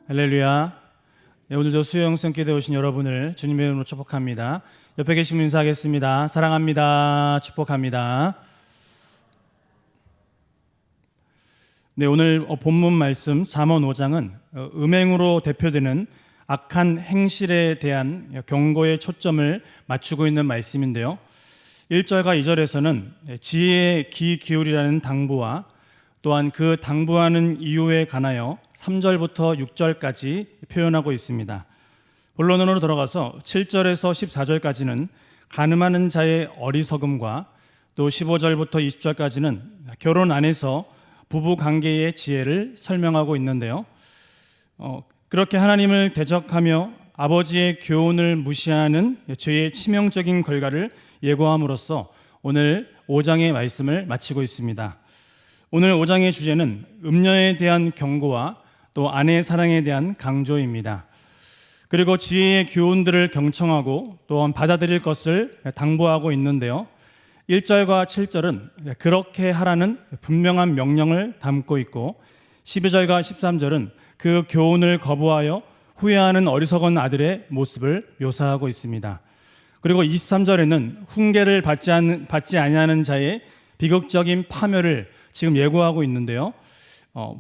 할렐루야. 네, 오늘도 수요 성교대 오신 여러분을 주님의 이름으로 축복합니다. 옆에 계신 분 인사하겠습니다. 사랑합니다. 축복합니다. 네, 오늘 본문 말씀 잠언 5장은 음행으로 대표되는 악한 행실에 대한 경고의 초점을 맞추고 있는 말씀인데요. 1절과 2절에서는 지혜에 귀 기울이라는 당부와 또한 그 당부하는 이유에 관하여 3절부터 6절까지 표현하고 있습니다. 본론으로 들어가서 7절에서 14절까지는 간음하는 자의 어리석음과 또 15절부터 20절까지는 결혼 안에서 부부 관계의 지혜를 설명하고 있는데요. 그렇게 하나님을 대적하며 아버지의 교훈을 무시하는 죄의 치명적인 결과를 예고함으로써 오늘 5장의 말씀을 마치고 있습니다. 오늘 5장의 주제는 음녀에 대한 경고와 또 아내의 사랑에 대한 강조입니다. 그리고 지혜의 교훈들을 경청하고 또한 받아들일 것을 당부하고 있는데요. 1절과 7절은 그렇게 하라는 분명한 명령을 담고 있고 12절과 13절은 그 교훈을 거부하여 후회하는 어리석은 아들의 모습을 묘사하고 있습니다. 그리고 23절에는 훈계를 받지 아니하는 자의 비극적인 파멸을 지금 예고하고 있는데요.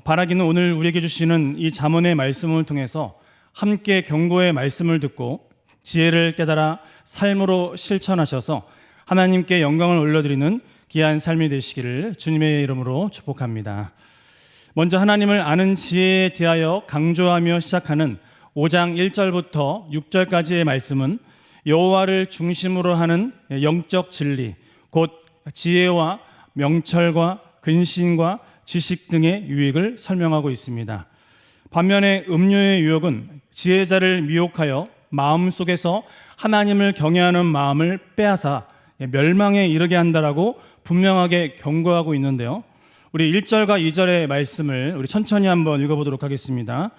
바라기는 오늘 우리에게 주시는 이 잠언의 말씀을 통해서 함께 경고의 말씀을 듣고 지혜를 깨달아 삶으로 실천하셔서 하나님께 영광을 올려드리는 귀한 삶이 되시기를 주님의 이름으로 축복합니다. 먼저 하나님을 아는 지혜에 대하여 강조하며 시작하는 5장 1절부터 6절까지의 말씀은 여호와를 중심으로 하는 영적 진리, 곧 지혜와 명철과 근신과 지식 등의 유익을 설명하고 있습니다. 반면에 음료의 유혹은 지혜자를 미혹하여 마음속에서 하나님을 경외하는 마음을 빼앗아 멸망에 이르게 한다라고 분명하게 경고하고 있는데요. 우리 1절과 2절의 말씀을 우리 천천히 한번 읽어보도록 하겠습니다.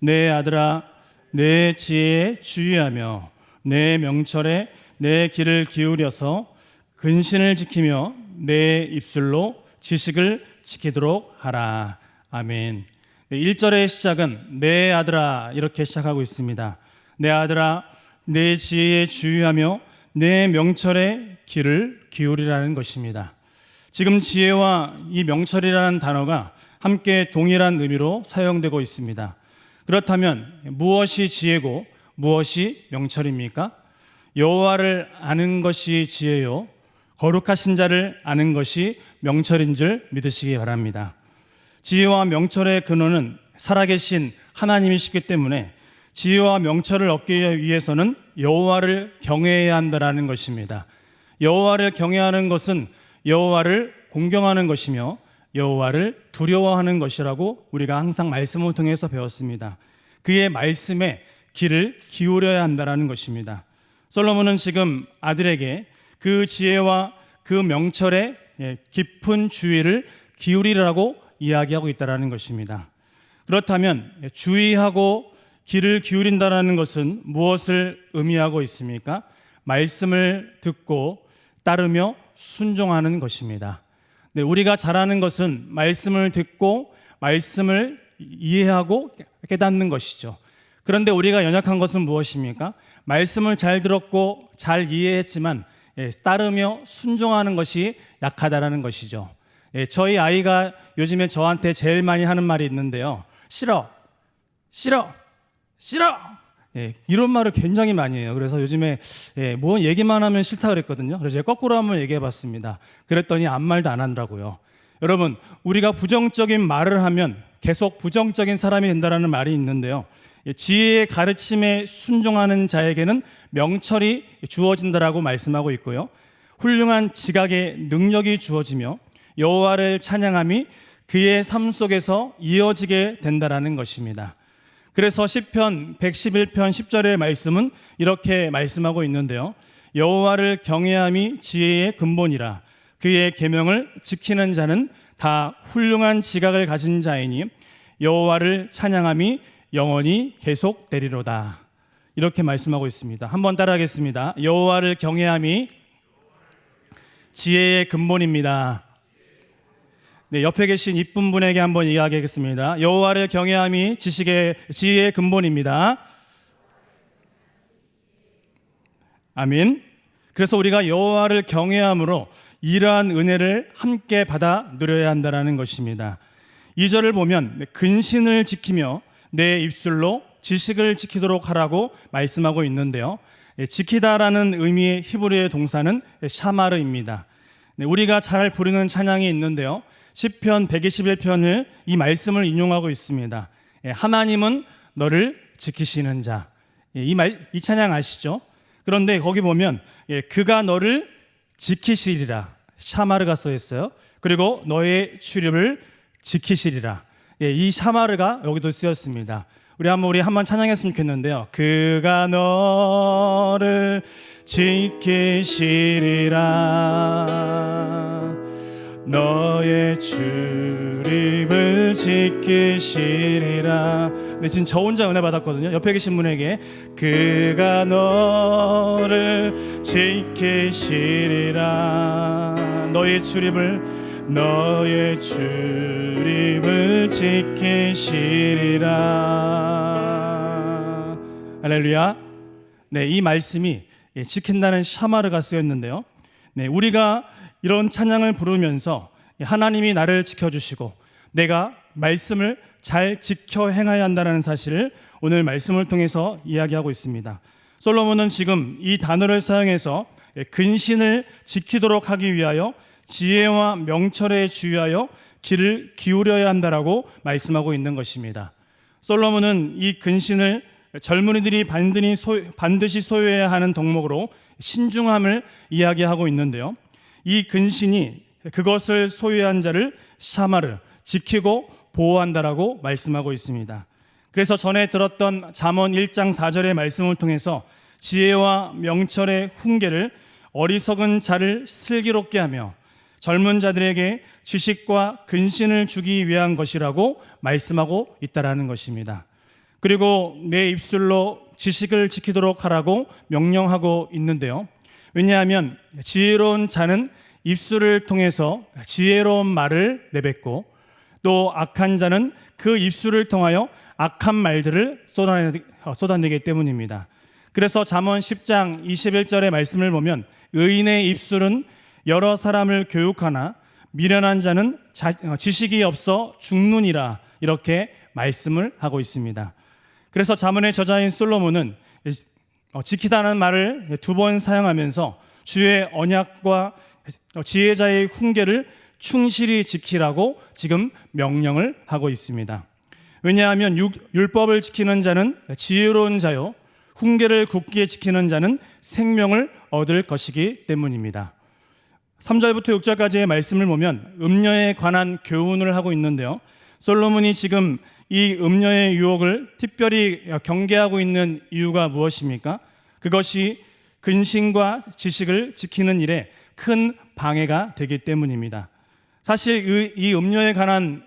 내 아들아, 내 지혜에 주의하며 내 명철에 내 귀를 기울여서 근신을 지키며 내 입술로 지식을 지키도록 하라. 아멘. 1절의 시작은 내 아들아 이렇게 시작하고 있습니다. 내 아들아, 내 지혜에 주의하며 내 명철에 귀를 기울이라는 것입니다. 지금 지혜와 이 명철이라는 단어가 함께 동일한 의미로 사용되고 있습니다. 그렇다면 무엇이 지혜고 무엇이 명철입니까? 여호와를 아는 것이 지혜요, 거룩하신 자를 아는 것이 명철인 줄 믿으시기 바랍니다. 지혜와 명철의 근원은 살아계신 하나님이시기 때문에 지혜와 명철을 얻기 위해서는 여호와를 경외해야 한다는 것입니다. 여호와를 경외하는 것은 여호와를 공경하는 것이며 여호와를 두려워하는 것이라고 우리가 항상 말씀을 통해서 배웠습니다. 그의 말씀에 귀를 기울여야 한다는 것입니다. 솔로몬은 지금 아들에게 그 지혜와 그 명철에 깊은 주의를 기울이라고 이야기하고 있다는 것입니다. 그렇다면 주의하고 귀를 기울인다는 것은 무엇을 의미하고 있습니까? 말씀을 듣고 따르며 순종하는 것입니다. 네, 우리가 잘하는 것은 말씀을 듣고 말씀을 이해하고 깨닫는 것이죠. 그런데 우리가 연약한 것은 무엇입니까? 말씀을 잘 들었고 잘 이해했지만 따르며 순종하는 것이 약하다라는 것이죠. 저희 아이가 요즘에 저한테 제일 많이 하는 말이 있는데요. 싫어, 싫어, 싫어. 이런 말을 굉장히 많이 해요. 그래서 요즘에 뭐 얘기만 하면 싫다 그랬거든요. 그래서 제가 거꾸로 한번 얘기해 봤습니다. 그랬더니 아무 말도 안 하더라고요. 여러분, 우리가 부정적인 말을 하면 계속 부정적인 사람이 된다는 말이 있는데요. 지혜의 가르침에 순종하는 자에게는 명철이 주어진다라고 말씀하고 있고요. 훌륭한 지각의 능력이 주어지며 여호와를 찬양함이 그의 삶 속에서 이어지게 된다라는 것입니다. 그래서 시편 111편 10절의 말씀은 이렇게 말씀하고 있는데요. 여호와를 경외함이 지혜의 근본이라 그의 계명을 지키는 자는 다 훌륭한 지각을 가진 자이니 여호와를 찬양함이 영원히 계속되리로다. 이렇게 말씀하고 있습니다. 한번 따라하겠습니다. 여호와를 경외함이 지혜의 근본입니다. 네, 옆에 계신 이쁜 분에게 한번 이야기하겠습니다. 여호와를 경외함이 지혜의 근본입니다. 아멘. 그래서 우리가 여호와를 경외함으로 이러한 은혜를 함께 받아 누려야 한다는 것입니다. 2절을 보면 근신을 지키며 내 입술로 지식을 지키도록 하라고 말씀하고 있는데요. 지키다라는 의미의 히브리어 동사는 샤마르입니다. 우리가 잘 부르는 찬양이 있는데요. 시편 121편을 이 말씀을 인용하고 있습니다. 하나님은 너를 지키시는 자. 이 찬양 아시죠? 그런데 거기 보면 그가 너를 지키시리라. 샤마르가 써 있어요. 그리고 너의 출입을 지키시리라. 이 샤마르가 여기도 쓰였습니다. 우리 한번 찬양했으면 좋겠는데요. 그가 너를 지키시리라. 너의 출입을 지키시리라. 네, 지금 저 혼자 은혜 받았거든요. 옆에 계신 분에게 그가 너를 지키시리라. 너의 출입을 지키시리라. 할렐루야. 네, 이 말씀이 지킨다는 샤마르가 쓰였는데요. 네, 우리가 이런 찬양을 부르면서 하나님이 나를 지켜주시고 내가 말씀을 잘 지켜 행해야 한다는 사실을 오늘 말씀을 통해서 이야기하고 있습니다. 솔로몬은 지금 이 단어를 사용해서 근신을 지키도록 하기 위하여 지혜와 명철에 주의하여 귀를 기울여야 한다라고 말씀하고 있는 것입니다. 솔로몬은 이 근신을 젊은이들이 반드시 소유해야 하는 덕목으로 신중함을 이야기하고 있는데요. 이 근신이 그것을 소유한 자를 샤마르, 지키고 보호한다라고 말씀하고 있습니다. 그래서 전에 들었던 잠언 1장 4절의 말씀을 통해서 지혜와 명철의 훈계를 어리석은 자를 슬기롭게 하며 젊은 자들에게 지식과 근신을 주기 위한 것이라고 말씀하고 있다라는 것입니다. 그리고 내 입술로 지식을 지키도록 하라고 명령하고 있는데요. 왜냐하면 지혜로운 자는 입술을 통해서 지혜로운 말을 내뱉고 또 악한 자는 그 입술을 통하여 악한 말들을 쏟아내기 때문입니다. 그래서 잠언 10장 21절의 말씀을 보면 의인의 입술은 여러 사람을 교육하나 미련한 자는 지식이 없어 죽느니라 이렇게 말씀을 하고 있습니다. 그래서 잠언의 저자인 솔로몬은 지키다는 말을 2번 사용하면서 주의 언약과 지혜자의 훈계를 충실히 지키라고 지금 명령을 하고 있습니다. 왜냐하면 율법을 지키는 자는 지혜로운 자요 훈계를 굳게 지키는 자는 생명을 얻을 것이기 때문입니다. 3절부터 6절까지의 말씀을 보면 음녀에 관한 교훈을 하고 있는데요. 솔로몬이 지금 이 음녀의 유혹을 특별히 경계하고 있는 이유가 무엇입니까? 그것이 근신과 지식을 지키는 일에 큰 방해가 되기 때문입니다. 사실 이 음녀에 관한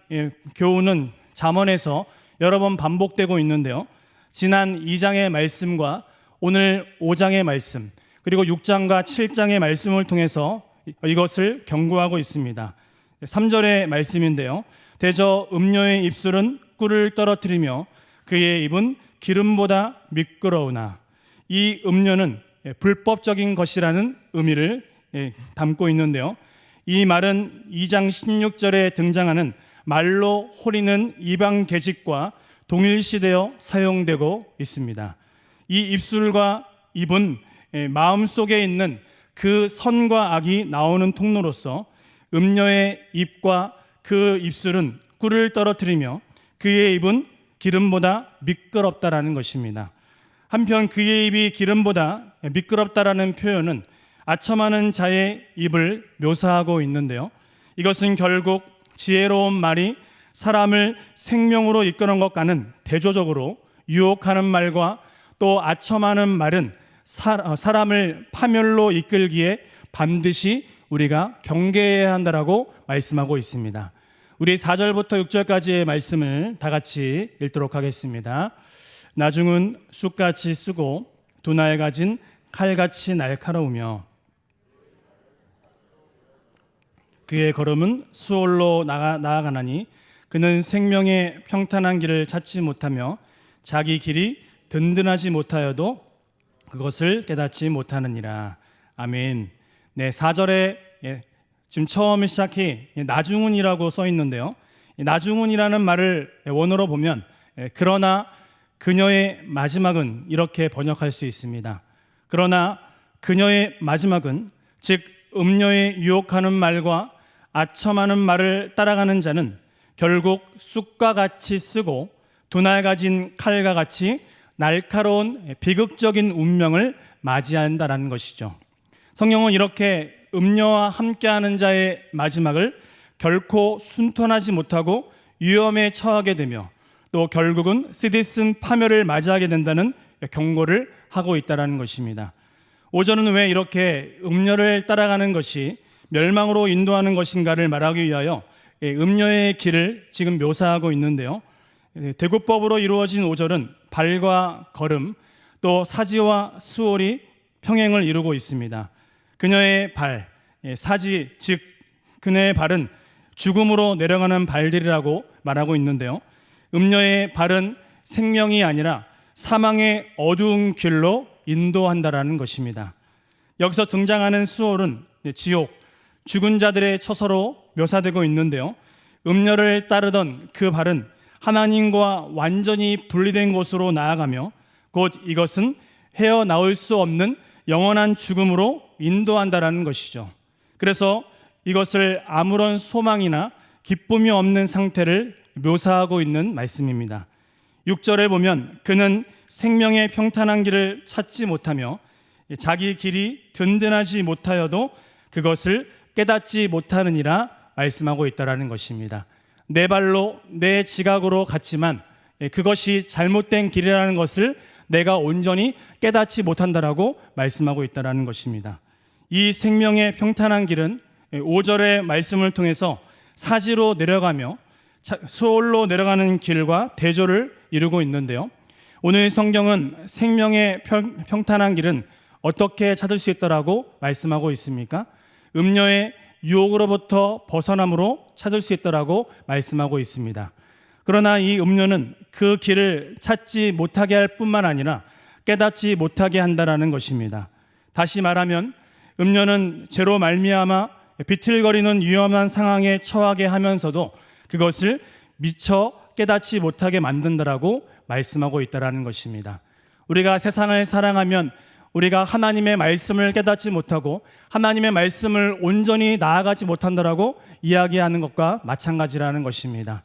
교훈은 잠언에서 여러 번 반복되고 있는데요. 지난 2장의 말씀과 오늘 5장의 말씀 그리고 6장과 7장의 말씀을 통해서 이것을 경고하고 있습니다. 3절의 말씀인데요. 대저 음녀의 입술은 꿀을 떨어뜨리며 그의 입은 기름보다 미끄러우나 이 음녀는 불법적인 것이라는 의미를 담고 있는데요. 이 말은 2장 16절에 등장하는 말로 호리는 이방 계집과 동일시되어 사용되고 있습니다. 이 입술과 입은 마음속에 있는 그 선과 악이 나오는 통로로서 음녀의 입과 그 입술은 꿀을 떨어뜨리며 그의 입은 기름보다 미끄럽다라는 것입니다. 한편 그의 입이 기름보다 미끄럽다라는 표현은 아첨하는 자의 입을 묘사하고 있는데요. 이것은 결국 지혜로운 말이 사람을 생명으로 이끄는 것과는 대조적으로 유혹하는 말과 또 아첨하는 말은 사람을 파멸로 이끌기에 반드시 우리가 경계해야 한다라고 말씀하고 있습니다. 우리 4절부터 6절까지의 말씀을 다 같이 읽도록 하겠습니다. 나중은 쑥같이 쓰고 두나에 가진 칼같이 날카로우며 그의 걸음은 수월로 나아가나니 그는 생명의 평탄한 길을 찾지 못하며 자기 길이 든든하지 못하여도 그것을 깨닫지 못하느니라. 아멘. 네, 4절에 지금 처음 시작이 나중은이라고 써 있는데요. 나중은이라는 말을 원어로 보면 그러나 그녀의 마지막은 이렇게 번역할 수 있습니다. 그러나 그녀의 마지막은, 즉 음녀의 유혹하는 말과 아첨하는 말을 따라가는 자는 결국 쑥과 같이 쓰고 두날 가진 칼과 같이 날카로운 비극적인 운명을 맞이한다라는 것이죠. 성경은 이렇게 음녀와 함께하는 자의 마지막을 결코 순탄하지 못하고 위험에 처하게 되며 또 결국은 시디슨 파멸을 맞이하게 된다는 경고를 하고 있다는 것입니다. 5절은 왜 이렇게 음녀를 따라가는 것이 멸망으로 인도하는 것인가를 말하기 위하여 음녀의 길을 지금 묘사하고 있는데요. 대구법으로 이루어진 5절은 발과 걸음, 또 사지와 수월이 평행을 이루고 있습니다. 그녀의 발, 사지, 즉 그녀의 발은 죽음으로 내려가는 발들이라고 말하고 있는데요. 음녀의 발은 생명이 아니라 사망의 어두운 길로 인도한다라는 것입니다. 여기서 등장하는 수월은 지옥, 죽은 자들의 처소로 묘사되고 있는데요. 음녀를 따르던 그 발은 하나님과 완전히 분리된 곳으로 나아가며 곧 이것은 헤어나올 수 없는 영원한 죽음으로 인도한다라는 것이죠. 그래서 이것을 아무런 소망이나 기쁨이 없는 상태를 묘사하고 있는 말씀입니다. 6절에 보면 그는 생명의 평탄한 길을 찾지 못하며 자기 길이 든든하지 못하여도 그것을 깨닫지 못하느니라 말씀하고 있다는 것입니다. 내 발로 내 지각으로 갔지만 그것이 잘못된 길이라는 것을 내가 온전히 깨닫지 못한다라고 말씀하고 있다는 것입니다. 이 생명의 평탄한 길은 5절의 말씀을 통해서 사지로 내려가며 수월로 내려가는 길과 대조를 이루고 있는데요. 오늘 성경은 생명의 평탄한 길은 어떻게 찾을 수 있다라고 말씀하고 있습니까? 음녀의 유혹으로부터 벗어남으로 찾을 수 있다라고 말씀하고 있습니다. 그러나 이 음녀는 그 길을 찾지 못하게 할 뿐만 아니라 깨닫지 못하게 한다라는 것입니다. 다시 말하면 음녀는 죄로 말미암아 비틀거리는 위험한 상황에 처하게 하면서도 그것을 미처 깨닫지 못하게 만든다라고 말씀하고 있다라는 것입니다. 우리가 세상을 사랑하면 우리가 하나님의 말씀을 깨닫지 못하고 하나님의 말씀을 온전히 나아가지 못한다라고 이야기하는 것과 마찬가지라는 것입니다.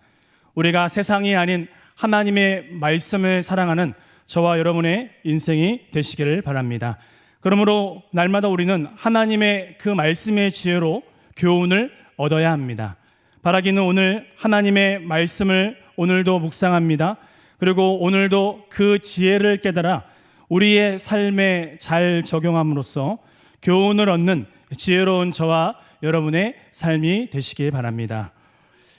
우리가 세상이 아닌 하나님의 말씀을 사랑하는 저와 여러분의 인생이 되시기를 바랍니다. 그러므로 날마다 우리는 하나님의 그 말씀의 지혜로 교훈을 얻어야 합니다. 바라기는 오늘 하나님의 말씀을 오늘도 묵상합니다. 그리고 오늘도 그 지혜를 깨달아 우리의 삶에 잘 적용함으로써 교훈을 얻는 지혜로운 저와 여러분의 삶이 되시기 바랍니다.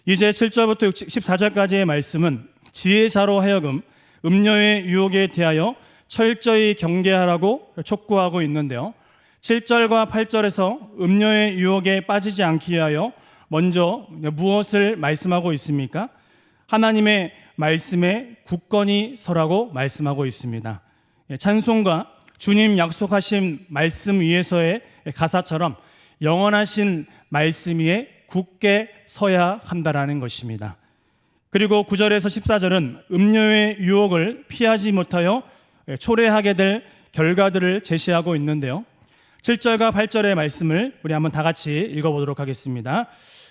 이제 7절부터 14절까지의 말씀은 지혜자로 하여금 음녀의 유혹에 대하여 철저히 경계하라고 촉구하고 있는데요. 7절과 8절에서 음녀의 유혹에 빠지지 않기 위하여 먼저 무엇을 말씀하고 있습니까? 하나님의 말씀에 굳건히 서라고 말씀하고 있습니다. 찬송과 주님 약속하신 말씀 위에서의 가사처럼 영원하신 말씀 위에 굳게 서야 한다라는 것입니다. 그리고 9절에서 14절은 음료의 유혹을 피하지 못하여 초래하게 될 결과들을 제시하고 있는데요. 7절과 8절의 말씀을 우리 한번 다 같이 읽어보도록 하겠습니다.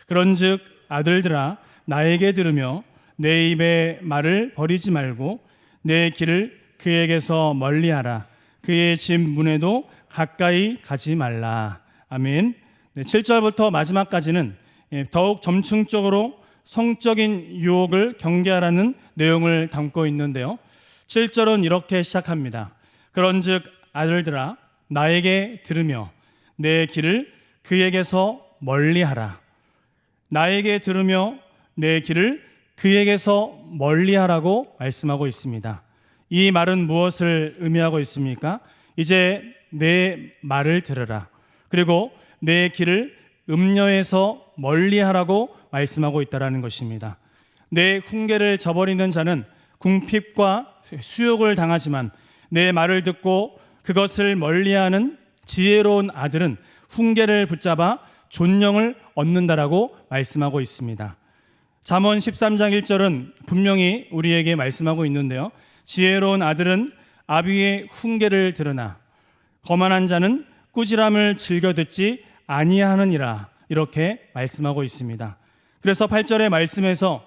그런즉 아들들아 나에게 들으며 내 입의 말을 버리지 말고 내 길을 그에게서 멀리하라. 그의 집 문에도 가까이 가지 말라. 아멘. 7절부터 마지막까지는 더욱 점층적으로 성적인 유혹을 경계하라는 내용을 담고 있는데요. 7절은 이렇게 시작합니다. 그런즉 아들들아 나에게 들으며 내 길을 그에게서 멀리하라. 나에게 들으며 내 길을 그에게서 멀리하라고 말씀하고 있습니다. 이 말은 무엇을 의미하고 있습니까? 이제 내 말을 들으라. 그리고 내 길을 음녀에서 멀리하라고 말씀하고 있다라는 것입니다. 내 훈계를 저버리는 자는 궁핍과 수욕을 당하지만 내 말을 듣고 그것을 멀리하는 지혜로운 아들은 훈계를 붙잡아 존령을 얻는다라고 말씀하고 있습니다. 잠언 13장 1절은 분명히 우리에게 말씀하고 있는데요. 지혜로운 아들은 아비의 훈계를 들으나 거만한 자는 꾸지람을 즐겨 듣지 아니하느니라, 이렇게 말씀하고 있습니다. 그래서 8절의 말씀에서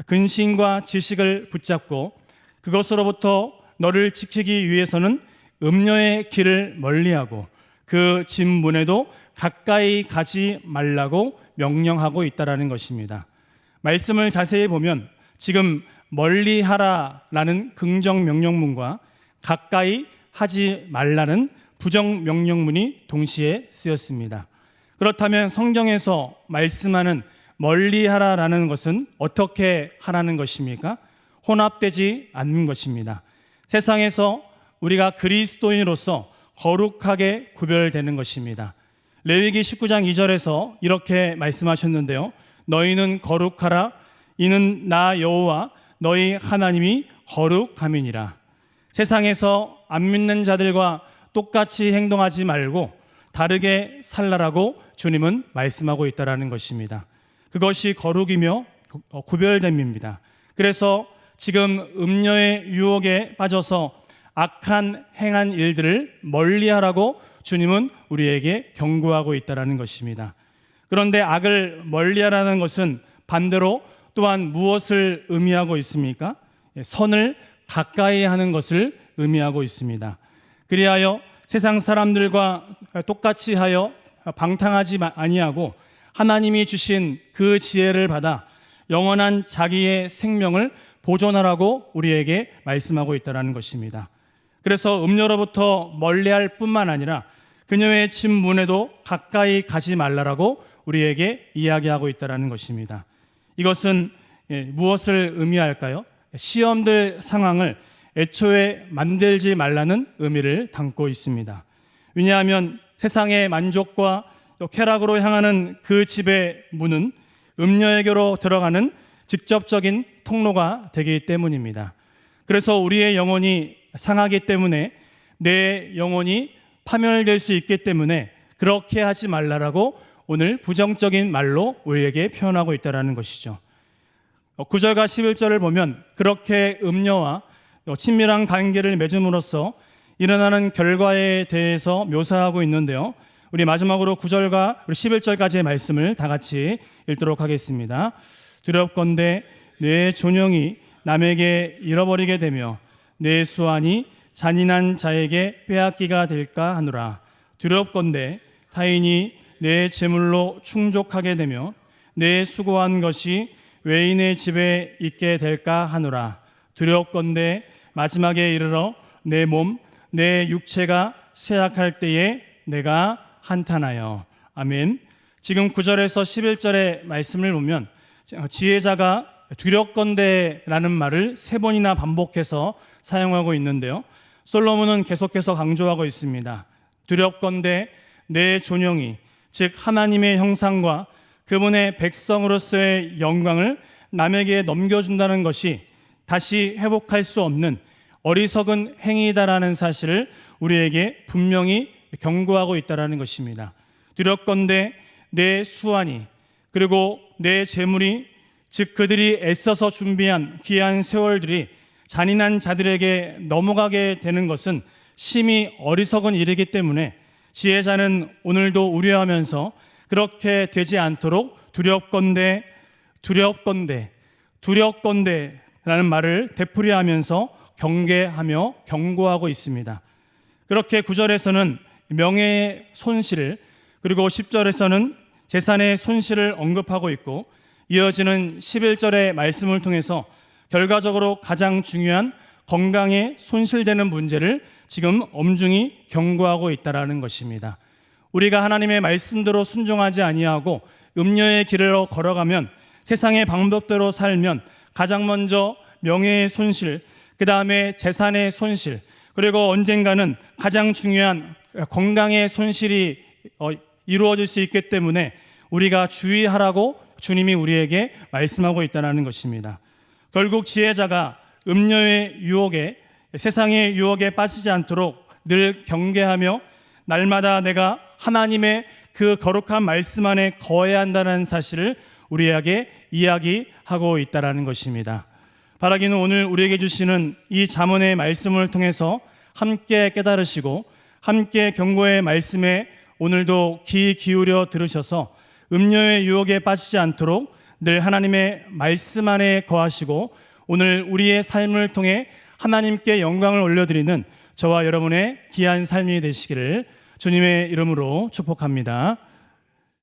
근신과 지식을 붙잡고 그것으로부터 너를 지키기 위해서는 음녀의 길을 멀리하고 그 진문에도 가까이 가지 말라고 명령하고 있다라는 것입니다. 말씀을 자세히 보면 지금 멀리하라라는 긍정 명령문과 가까이 하지 말라는 부정 명령문이 동시에 쓰였습니다. 그렇다면 성경에서 말씀하는 멀리하라라는 것은 어떻게 하라는 것입니까? 혼합되지 않는 것입니다. 세상에서 우리가 그리스도인으로서 거룩하게 구별되는 것입니다. 레위기 19장 2절에서 이렇게 말씀하셨는데요. 너희는 거룩하라. 이는 나 여호와 너희 하나님이 거룩함이니라. 세상에서 안 믿는 자들과 똑같이 행동하지 말고 다르게 살라라고 주님은 말씀하고 있다라는 것입니다. 그것이 거룩이며 구별됨입니다. 그래서 지금 음녀의 유혹에 빠져서 악한 행한 일들을 멀리하라고 주님은 우리에게 경고하고 있다라는 것입니다. 그런데 악을 멀리하라는 것은 반대로 또한 무엇을 의미하고 있습니까? 선을 가까이 하는 것을 의미하고 있습니다. 그리하여 세상 사람들과 똑같이 하여 방탕하지 아니하고 하나님이 주신 그 지혜를 받아 영원한 자기의 생명을 보존하라고 우리에게 말씀하고 있다는 것입니다. 그래서 음녀로부터 멀리할 뿐만 아니라 그녀의 집 문에도 가까이 가지 말라라고 우리에게 이야기하고 있다는 것입니다. 이것은 무엇을 의미할까요? 시험될 상황을 애초에 만들지 말라는 의미를 담고 있습니다. 왜냐하면 세상의 만족과 또 쾌락으로 향하는 그 집의 문은 음녀에게로 들어가는 직접적인 통로가 되기 때문입니다. 그래서 우리의 영혼이 상하기 때문에 내 영혼이 파멸될 수 있기 때문에 그렇게 하지 말라라고 오늘 부정적인 말로 우리에게 표현하고 있다는 것이죠. 9절과 11절을 보면 그렇게 음녀와 친밀한 관계를 맺음으로써 일어나는 결과에 대해서 묘사하고 있는데요. 우리 마지막으로 9절과 11절까지의 말씀을 다 같이 읽도록 하겠습니다. 두렵건대 내 존영이 남에게 잃어버리게 되며 내 수완이 잔인한 자에게 빼앗기가 될까 하노라. 두렵건대 타인이 내 재물로 충족하게 되며 내 수고한 것이 외인의 집에 있게 될까 하노라. 두렵건대 마지막에 이르러 내 몸, 내 육체가 쇠약할 때에 내가 한탄하여. 아멘. 지금 9절에서 11절의 말씀을 보면 지혜자가 두렵건대라는 말을 3번이나 반복해서 사용하고 있는데요. 솔로몬은 계속해서 강조하고 있습니다. 두렵건대 내 존영이, 즉 하나님의 형상과 그분의 백성으로서의 영광을 남에게 넘겨준다는 것이 다시 회복할 수 없는 어리석은 행위다라는 사실을 우리에게 분명히 경고하고 있다는 것입니다. 두렵건대 내 수완이, 그리고 내 재물이, 즉 그들이 애써서 준비한 귀한 세월들이 잔인한 자들에게 넘어가게 되는 것은 심히 어리석은 일이기 때문에 지혜자는 오늘도 우려하면서 그렇게 되지 않도록 두렵건대 라는 말을 되풀이하면서 경계하며 경고하고 있습니다. 그렇게 9절에서는 명예의 손실, 그리고 10절에서는 재산의 손실을 언급하고 있고, 이어지는 11절의 말씀을 통해서 결과적으로 가장 중요한 건강에 손실되는 문제를 지금 엄중히 경고하고 있다는 것입니다. 우리가 하나님의 말씀대로 순종하지 아니하고 음녀의 길을 걸어가면, 세상의 방법대로 살면 가장 먼저 명예의 손실, 그 다음에 재산의 손실, 그리고 언젠가는 가장 중요한 건강의 손실이 이루어질 수 있기 때문에 우리가 주의하라고 주님이 우리에게 말씀하고 있다는 것입니다. 결국 지혜자가 음료의 유혹에, 세상의 유혹에 빠지지 않도록 늘 경계하며 날마다 내가 하나님의 그 거룩한 말씀 안에 거해야 한다는 사실을 우리에게 이야기하고 있다는 것입니다. 바라기는 오늘 우리에게 주시는 이 잠언의 말씀을 통해서 함께 깨달으시고 함께 경고의 말씀에 오늘도 귀 기울여 들으셔서 음료의 유혹에 빠지지 않도록 늘 하나님의 말씀 안에 거하시고 오늘 우리의 삶을 통해 하나님께 영광을 올려드리는 저와 여러분의 귀한 삶이 되시기를 주님의 이름으로 축복합니다.